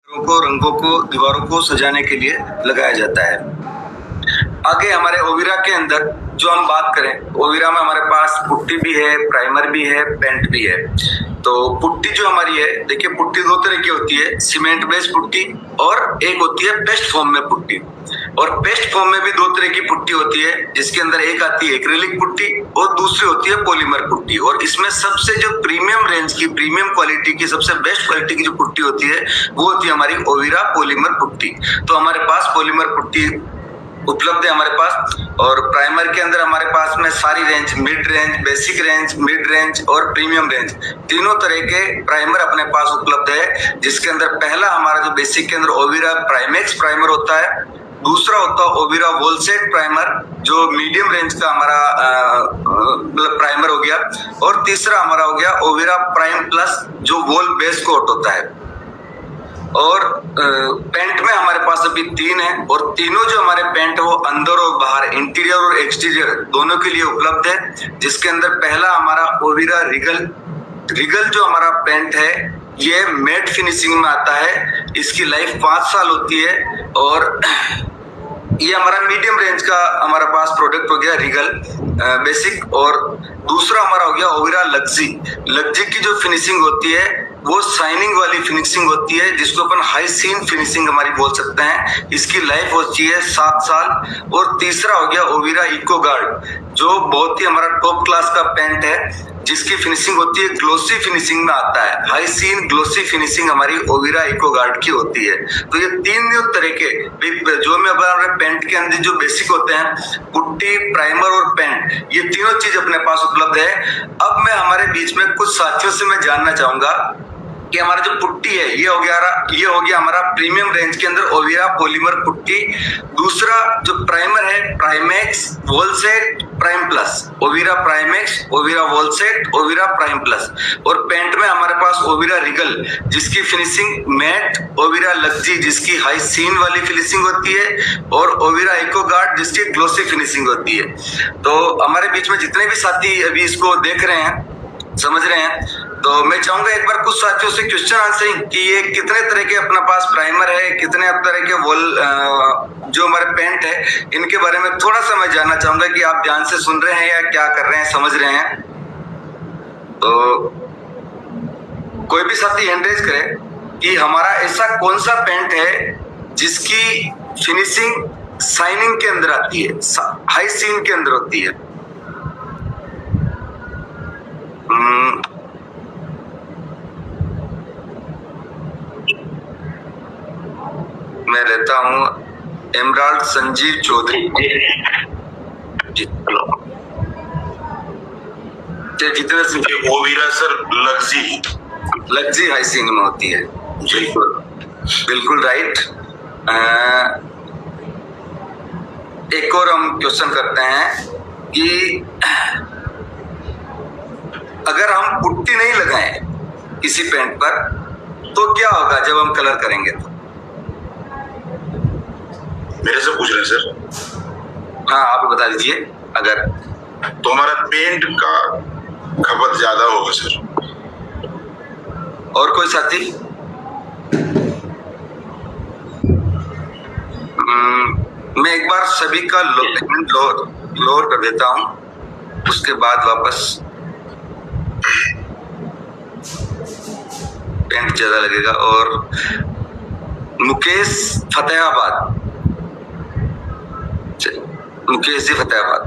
रंगों को दीवारों को सजाने के लिए लगाया जाता है। आगे हमारे ओविरा के अंदर जो हम बात करें, ओविरा में हमारे पास पुट्टी भी है, प्राइमर भी है, पेंट भी है। तो पुट्टी जो हमारी है, देखिए पुट्टी दो तरह की होती है, सीमेंट बेस्ड पुट्टी और एक होती है पेस्ट फॉर्म में पुट्टी। और पेस्ट फॉर्म में भी दो तरह की पुट्टी होती है, जिसके अंदर एक आती है एक्रिलिक पुट्टी और दूसरी होती है पॉलीमर पुट्टी। और इसमें सबसे जो प्रीमियम रेंज की, प्रीमियम क्वालिटी की, सबसे बेस्ट क्वालिटी की जो पुट्टी होती है वो होती है हमारी ओविरा पॉलीमर पुट्टी। तो हमारे पास पॉलीमर पुट्टी उपलब्ध है हमारे पास। और प्राइमर के अंदर हमारे पास में सारी range, mid range, basic range, mid range और प्रीमियम रेंज, तीनों तरह के प्राइमर अपने पास उपलब्ध है। जिसके अंदर पहला हमारा जो बेसिक के अंदर ओविरा प्राइमेक्स प्राइमर होता है, दूसरा होता है ओविरा वोलसेट प्राइमर जो मीडियम रेंज का हमारा मतलब प्राइमर हो गया, और तीसरा हमारा हो गया ओविरा प्राइम प्लस जो वॉल बेस कोट होता है। और पेंट में हमारे पास अभी तीन है, और तीनों जो हमारे पेंट है वो अंदर और बाहर, इंटीरियर और एक्सटीरियर दोनों के लिए उपलब्ध है। जिसके अंदर पहला हमारा ओविरा रिगल जो हमारा पेंट है ये मैट फिनिशिंग में आता है। इसकी लाइफ 5 साल होती है, और ये हमारा मीडियम रेंज का हमारा पास प्रोडक्ट हो गया रिगल बेसिक। और दूसरा हमारा हो गया ओविरा लग्जी की जो फिनिशिंग होती है वो शाइनिंग वाली फिनिशिंग होती है, जिसको अपन हाई सीन फिनिशिंग हमारी बोल सकते हैं। इसकी लाइफ होती है 7 साल। और तीसरा हो गया ओविरा इको गार्ड जो बहुत ही हमारा टॉप क्लास का पेंट है, जिसकी फिनिशिंग होती है ग्लोसी फिनिशिंग में आता है। हाई सीन ग्लोसी फिनिशिंग हमारी ओविरा इको गार्ड की होती है। तो ये तीन तरह के जो में हमारे पेंट के अंदर जो बेसिक होते हैं, पुट्टी, प्राइमर और पेंट, ये तीनों चीज अपने पास उपलब्ध है। अब मैं हमारे बीच में कुछ साथियों से मैं जानना चाहूंगा कि हमारा जो पुट्टी है ये हो गया हमारा प्रीमियम रेंज के अंदर ओविरा पॉलीमर पुट्टी। दूसरा जो प्राइमर है प्राइमेक्स वोलसेट प्राइम प्लस, ओविरा प्राइमेक्स, ओविरा वोलसेट, ओविरा प्राइम प्लस। और पेंट में हमारे पास ओविरा रिगल जिसकी फिनिशिंग मैट, ओविरा लग्जी जिसकी हाई सीन वाली फिनिशिंग होती है, और ओविरा इको गार्ड जिसकी ग्लोसी फिनिशिंग होती है। तो हमारे बीच में जितने भी साथी अभी इसको देख रहे हैं, समझ रहे हैं, तो मैं चाहूंगा एक बार कुछ साथियों से क्वेश्चन आंसरिंग कि ये कितने तरह के अपना पास प्राइमर है, कितने तरह के वॉल जो हमारे पेंट है, इनके बारे में थोड़ा सा मैं जानना चाहूंगा कि आप ध्यान से सुन रहे हैं या क्या कर रहे हैं, समझ रहे हैं। तो कोई भी साथी हैंड रेज करे कि हमारा ऐसा कौन सा पेंट है जिसकी फिनिशिंग शाइनिंग के अंदर आती है, हाई सीन के अंदर होती है। मैं लेता हूँ एमराल्ड संजीव चौधरी जी। हेलो जितने से ओविरा सर लग्जी हाई सीन में होती है। बिल्कुल राइट। एक और हम क्वेश्चन करते हैं कि अगर हम पुट्टी नहीं लगाएं किसी पेंट पर तो क्या होगा जब हम कलर करेंगे? तो मेरे से पूछ रहे हैं सर? हाँ आप बता दीजिए। अगर तो हमारा पेंट का खपत ज्यादा होगा सर। और कोई साथी? मैं एक बार सभी का लोअर कर देता हूं, उसके बाद वापस पेंट ज्यादा लगेगा। और मुकेश फतेहाबाद, मुकेश जी फतेहाबाद,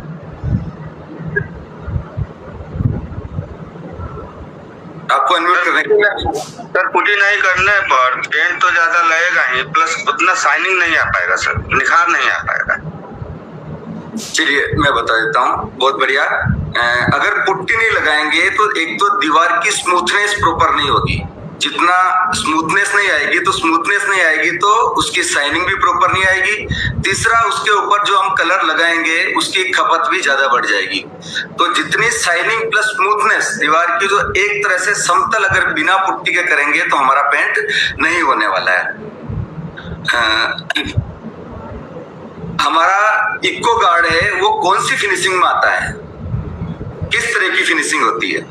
आपको अनम्यूट करने सर। पुट्टी नहीं करने पर पेंट तो ज्यादा लगेगा ही, प्लस उतना शाइनिंग नहीं आ पाएगा सर, निखार नहीं आ पाएगा। चलिए मैं बता देता हूँ, बहुत बढ़िया। अगर पुट्टी नहीं लगाएंगे तो एक तो दीवार की स्मूथनेस प्रॉपर नहीं होगी। जितना स्मूथनेस नहीं आएगी तो उसकी शाइनिंग भी प्रॉपर नहीं आएगी। तीसरा उसके ऊपर जो हम कलर लगाएंगे उसकी खपत भी ज्यादा बढ़ जाएगी। तो जितनी शाइनिंग प्लस स्मूथनेस दीवार की जो एक तरह से समतल अगर बिना पुट्टी के करेंगे तो हमारा पेंट नहीं होने वाला है। हमारा इको गार्ड है वो कौन सी फिनिशिंग में आता है, किस तरह की फिनिशिंग होती है?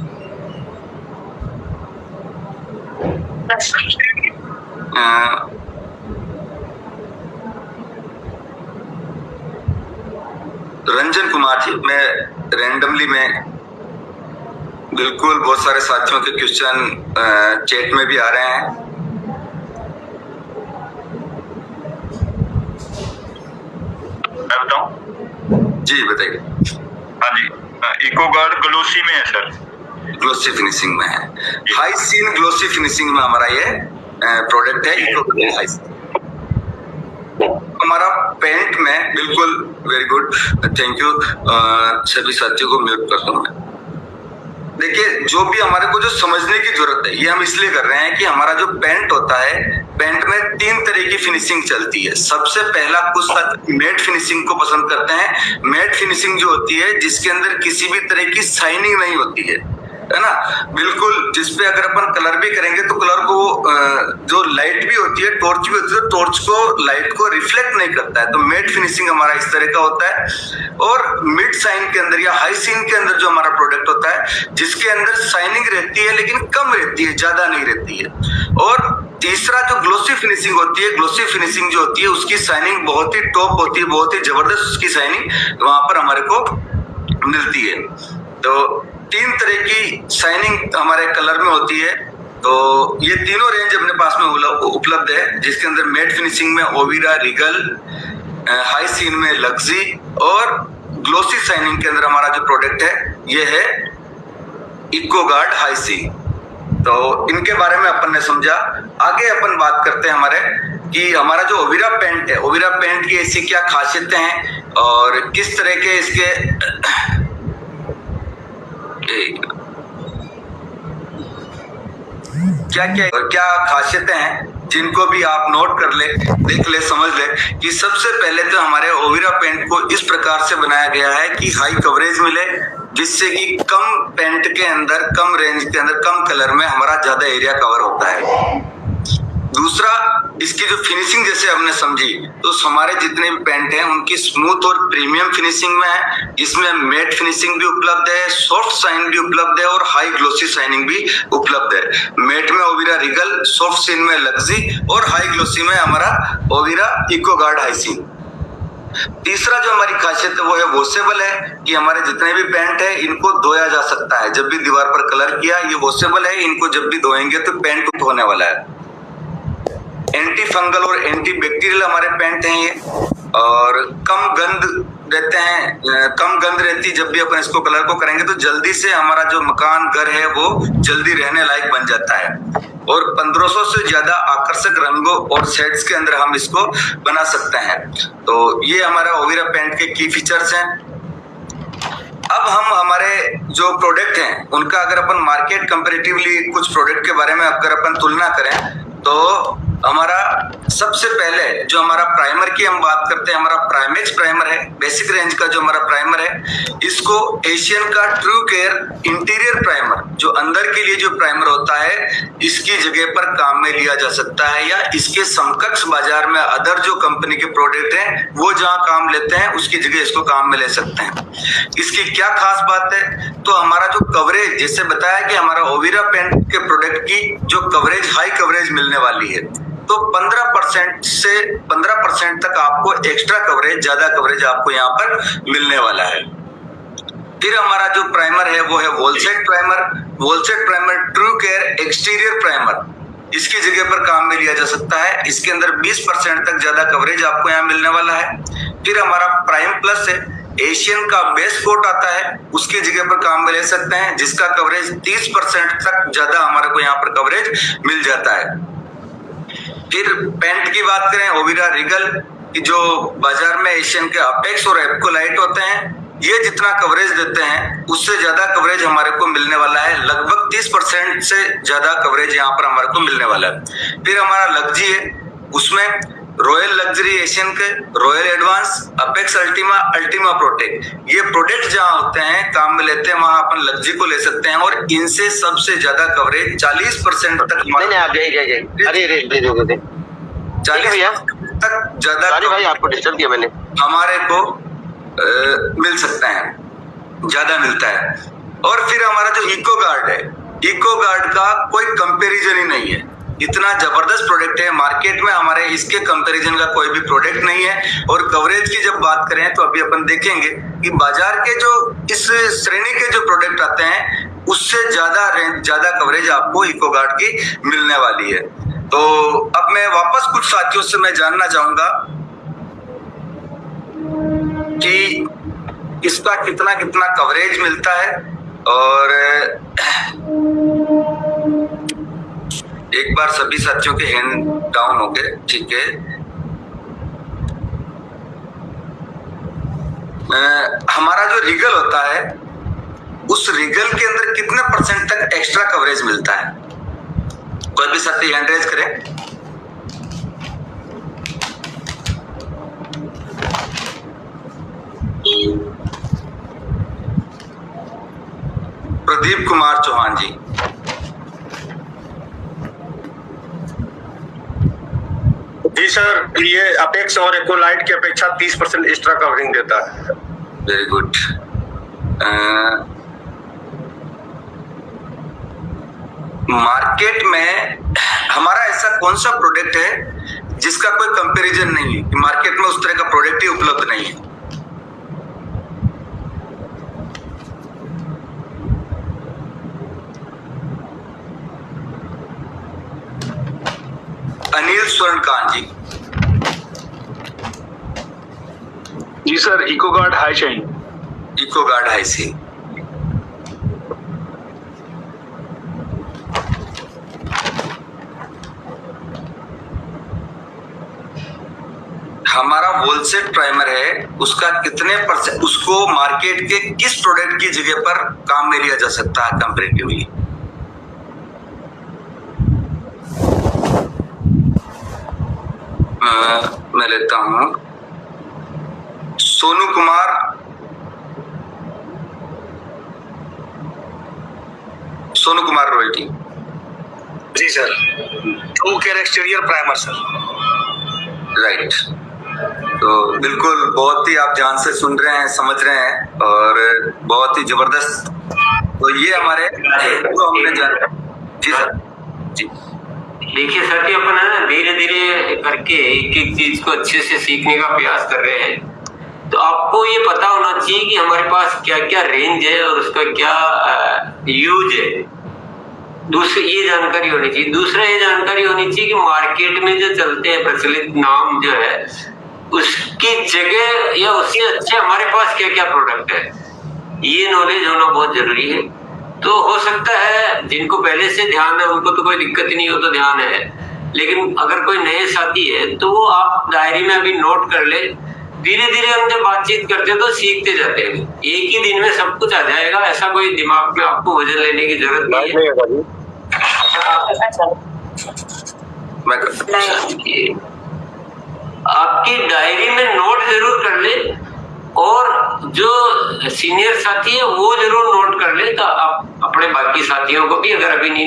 रंजन कुमार जी, मैं रैंडमली में बिल्कुल बहुत सारे साथियों के क्वेश्चन चैट में भी आ रहे हैं। मैं बताऊं? जी बताइए। हाँ जी, इको गार्ड ग्लोसी में है सर। ग्लोसी फिनिशिंग में है, हाई सीन ग्लोसी फिनिशिंग में हमारा ये प्रोडक्ट है इको हाई सीन। हमारा पेंट में बिल्कुल वेरी गुड, थैंक यू। सभी साथियों को म्यूट कर दूं मैं। देखिए, जो भी हमारे को जो समझने की जरूरत है, ये हम इसलिए कर रहे हैं कि हमारा जो पेंट होता है, पेंट में 3 तरह की फिनिशिंग चलती है। सबसे पहला कुछ साथी मैट फिनिशिंग को पसंद करते हैं। मैट फिनिशिंग जो होती है, जिसके अंदर किसी भी तरह की शाइनिंग नहीं होती है ना, बिल्कुल, जिसपे अगर अपन कलर भी करेंगे तो कलर को जो लाइट भी होती है, टॉर्च भी होती है, टॉर्च को लाइट को रिफ्लेक्ट नहीं करता है। तो मैट फिनिशिंग हमारा इस तरह का होता है। और मिड शाइन के अंदर या हाई सीन के अंदर जो हमारा प्रोडक्ट होता है, जिसके अंदर शाइनिंग रहती है लेकिन कम रहती है, ज्यादा नहीं रहती है। और तीसरा जो ग्लोसी फिनिशिंग होती है, ग्लोसी फिनिशिंग जो होती है उसकी शाइनिंग बहुत ही टॉप होती है, बहुत ही जबरदस्त उसकी शाइनिंग वहां पर हमारे को मिलती है। तो 3 तरह की शाइनिंग हमारे कलर में होती है। तो ये तीनों रेंज अपने पास में उपलब्ध है, जिसके अंदर मैट फिनिशिंग में ओविरा रिगल, हाई सीन में लग्जी और ग्लोसी शाइनिंग के अंदर हमारा जो प्रोडक्ट है ये है इको गार्ड हाई सीन। तो इनके बारे में अपन ने समझा। आगे अपन बात करते हैं हमारे कि हमारा जो ओविरा पेंट है, ओविरा पेंट की ऐसी क्या खासियतें हैं और किस तरह के इसके क्या खासियतें हैं, जिनको भी आप नोट कर ले, देख ले, समझ ले कि सबसे पहले तो हमारे ओविरा पेंट को इस प्रकार से बनाया गया है कि हाई कवरेज मिले, जिससे कि कम पेंट के अंदर, कम रेंज के अंदर, कम कलर में हमारा ज्यादा एरिया कवर होता है। दूसरा, इसकी जो फिनिशिंग जैसे हमने समझी, तो हमारे जितने भी पेंट हैं उनकी स्मूथ और प्रीमियम फिनिशिंग में है। इसमें मैट फिनिशिंग भी उपलब्ध है, सॉफ्ट शाइन भी उपलब्ध है और हाई ग्लोसी शाइनिंग भी उपलब्ध है। मैट में ओविरा रिगल, सॉफ्ट शाइन में लग्जी और हाई ग्लोसी में हमारा ओविरा इको गार्ड हाई सीन। तीसरा जो हमारी खासियत है वो है वॉशेबल है, कि हमारे जितने भी पेंट है इनको धोया जा सकता है। जब भी दीवार पर कलर किया, ये वॉशेबल है, इनको जब भी धोएंगे तो पेंट होने वाला है। एंटी फंगल और एंटी बैक्टीरियल हमारे पेंट हैं ये, और कम गंध देते हैं, कम गंध रहती। जब भी अपन इसको कलर को करेंगे तो जल्दी से हमारा जो मकान घर है वो जल्दी रहने लायक बन जाता है। और 1500 से ज्यादा आकर्षक रंगों और शेड्स के अंदर हम इसको बना सकते हैं। तो ये हमारा ओविरा पेंट के की फीचर्स हैं। अब हम हमारे जो प्रोडक्ट हैं उनका अगर अपन मार्केट कंपैरेटिवली कुछ प्रोडक्ट के बारे में अगर अपन तुलना करें, तो हमारा सबसे पहले जो हमारा प्राइमर की हम बात करते हैं, हमारा प्राइमेक्स प्राइमर है, बेसिक रेंज का जो हमारा प्राइमर है, इसको एशियन का ट्रू केयर इंटीरियर प्राइमर, जो अंदर के लिए जो प्राइमर होता है, इसकी जगह पर काम में लिया जा सकता है, या इसके समकक्ष बाजार में अदर जो कंपनी के प्रोडक्ट हैं वो जहां काम लेते हैं उसकी जगह इसको काम में ले सकते हैं। इसकी क्या खास बात है, तो हमारा जो कवरेज, जैसे बताया कि हमारा ओविरा पेंट के प्रोडक्ट की जो कवरेज, हाई कवरेज मिलने वाली है, तो 15% से 15% तक आपको एक्स्ट्रा कवरेज, ज्यादा कवरेज आपको यहाँ पर मिलने वाला है। फिर हमारा जो प्राइमर है वो है Wallset primer. Wallset primer true care exterior primer, इसकी जगह पर काम में लिया जा सकता है। इसके अंदर 20% तक ज्यादा कवरेज आपको यहाँ मिलने वाला है। फिर हमारा प्राइम प्लस है, एशियन का बेस कोट आता है, उसकी जगह पर काम में ले सकते हैं, जिसका कवरेज 30% तक ज्यादा हमारे को यहाँ पर कवरेज मिल जाता है। फिर पेंट की बात करें, ओविरा रिगल की जो बाजार में एशियन के अपेक्स और एप्को लाइट होते हैं, ये जितना कवरेज देते हैं उससे ज्यादा कवरेज हमारे को मिलने वाला है। लगभग 30% से ज्यादा कवरेज यहाँ पर हमारे को मिलने वाला है। फिर हमारा लग्जी है, उसमें रॉयल लग्जरी एशियन के, royal advance, apex Ultima, Ultima protect, ये प्रोडक्ट जहाँ होते हैं काम में लेते हैं, वहां अपन लग्जी को ले सकते हैं। और इनसे सबसे ज्यादा कवरेज 40% तक, 40% तक ज्यादा भाई आपको डिस्टर्ब किया मैंने, हमारे को मिल सकता है, ज्यादा मिलता है। और फिर हमारा जो इको गार्ड है, इको गार्ड का कोई कंपैरिजन ही नहीं है। इतना जबरदस्त प्रोडक्ट है, मार्केट में हमारे इसके कंपैरिजन का कोई भी प्रोडक्ट नहीं है। और कवरेज की जब बात करें तो अभी अपन देखेंगे कि बाजार के जो इस श्रेणी के जो प्रोडक्ट आते हैं उससे ज्यादा कवरेज आपको इकोगार्ड की मिलने वाली है। तो अब मैं वापस कुछ साथियों से मैं जानना चाहूंगा कि इसका कितना कितना कवरेज मिलता है। और एक बार सभी साथियों के हैंड डाउन हो गए, ठीक है। हमारा जो रीगल होता है उस रीगल के अंदर कितने % तक एक्स्ट्रा कवरेज मिलता है? कोई भी साथी हैंड रेज करें। प्रदीप कुमार चौहान जी। जी सर, ये अपेक्स और इकोलाइट की अपेक्षा 30% एक्स्ट्रा कवरिंग देता है। Very good. मार्केट में हमारा ऐसा कौन सा प्रोडक्ट है जिसका कोई कंपैरिजन नहीं है, कि मार्केट में उस तरह का प्रोडक्ट ही उपलब्ध नहीं है? अनिल स्वर्णकांत जी। जी सर, इकोगार्ड हाई शाइन। इकोगार्ड हाई सी। हमारा वोलसेट प्राइमर है, उसका कितने %, उसको मार्केट के किस प्रोडक्ट की जगह पर काम में लिया जा सकता है कंपैरेटिवली? मैं लेता हूं सोनू कुमार। सोनू कुमार रॉयल्टी। जी sir, true care exterior primer sir. Right. तो बिल्कुल बहुत ही आप ध्यान से सुन रहे हैं, समझ रहे हैं और बहुत ही जबरदस्त। तो ये हमारे जो हमने जाना। जी सर। जी देखिए साथियों, अपन है ना धीरे धीरे करके एक एक चीज को अच्छे से सीखने का प्रयास कर रहे हैं। तो आपको ये पता होना चाहिए कि हमारे पास क्या क्या रेंज है और उसका क्या यूज है। दूसरी ये जानकारी होनी चाहिए। दूसरा ये जानकारी होनी चाहिए कि मार्केट में जो चलते हैं प्रचलित नाम जो है उसकी जगह या उससे अच्छे हमारे पास क्या क्या प्रोडक्ट है, ये नॉलेज होना बहुत जरूरी है। तो हो सकता है जिनको पहले से ध्यान है उनको तो कोई दिक्कत ही नहीं हो, तो ध्यान है। लेकिन अगर कोई नए साथी है तो वो आप डायरी में अभी नोट कर ले। धीरे धीरे हम जब बातचीत करते हैं तो सीखते जाते हैं। एक ही दिन में सब कुछ आ जाएगा ऐसा कोई दिमाग में आपको वजन लेने की जरूरत नहीं है। आपकी डायरी में नोट जरूर कर ले और जो सीनियर साथी है वो जरूर नोट कर ले, तो आप अपने बाकी साथियों को भी अगर अभी नहीं